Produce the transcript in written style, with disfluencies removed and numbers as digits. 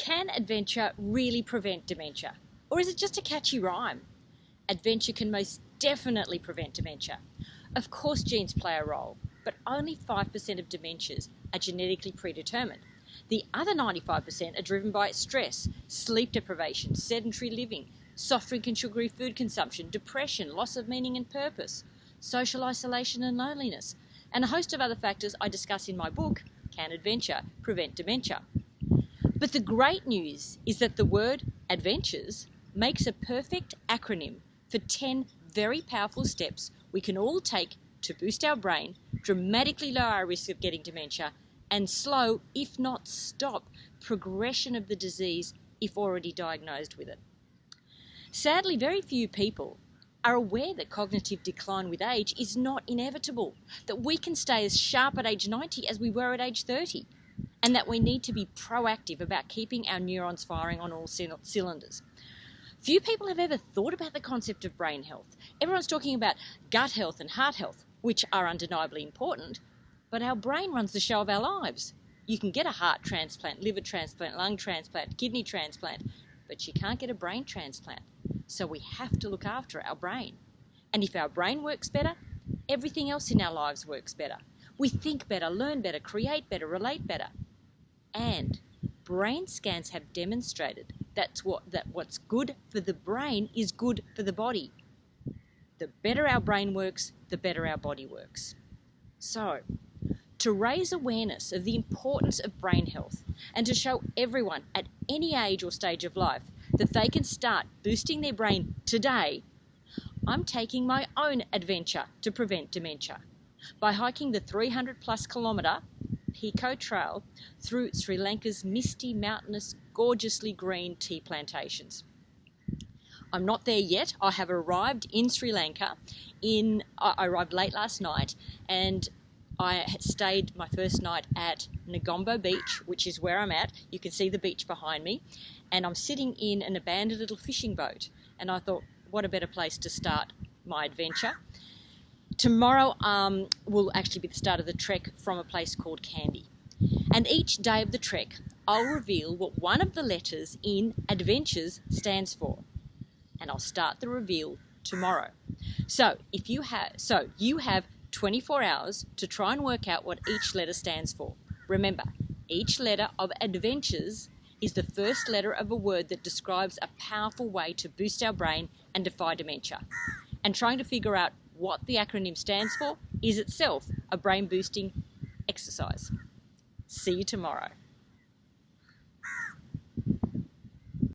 Can adventure really prevent dementia? Or is it just a catchy rhyme? Adventure can most definitely prevent dementia. Of course genes play a role, but only 5% of dementias are genetically predetermined. The other 95% are driven by stress, sleep deprivation, sedentary living, soft drink and sugary food consumption, depression, loss of meaning and purpose, social isolation and loneliness, and a host of other factors I discuss in my book, Can Adventure Prevent Dementia? But the great news is that the word adventures makes a perfect acronym for 10 very powerful steps we can all take to boost our brain, dramatically lower our risk of getting dementia, and slow, if not stop, progression of the disease if already diagnosed with it. Sadly, very few people are aware that cognitive decline with age is not inevitable, that we can stay as sharp at age 90 as we were at age 30, and that we need to be proactive about keeping our neurons firing on all cylinders. Few people have ever thought about the concept of brain health. Everyone's talking about gut health and heart health, which are undeniably important, but our brain runs the show of our lives. You can get a heart transplant, liver transplant, lung transplant, kidney transplant, but you can't get a brain transplant. So we have to look after our brain. And if our brain works better, everything else in our lives works better. We think better, learn better, create better, relate better. And brain scans have demonstrated that what's good for the brain is good for the body. The better our brain works, the better our body works. So, to raise awareness of the importance of brain health and to show everyone at any age or stage of life that they can start boosting their brain today, I'm taking my own adventure to prevent dementia by hiking the 300 plus kilometre Pekoe Trail through Sri Lanka's misty, mountainous, gorgeously green tea plantations. I'm not there yet. I have arrived in Sri Lanka. I arrived late last night, and I stayed my first night at Negombo Beach, which is where I'm at. You can see the beach behind me, and I'm sitting in an abandoned little fishing boat. And I thought, what a better place to start my adventure. Tomorrow will actually be the start of the trek from a place called Kandy. And each day of the trek, I'll reveal what one of the letters in adventures stands for. And I'll start the reveal tomorrow. So you have 24 hours to try and work out what each letter stands for. Remember, each letter of adventures is the first letter of a word that describes a powerful way to boost our brain and defy dementia. And trying to figure out what the acronym stands for is itself a brain-boosting exercise. See you tomorrow.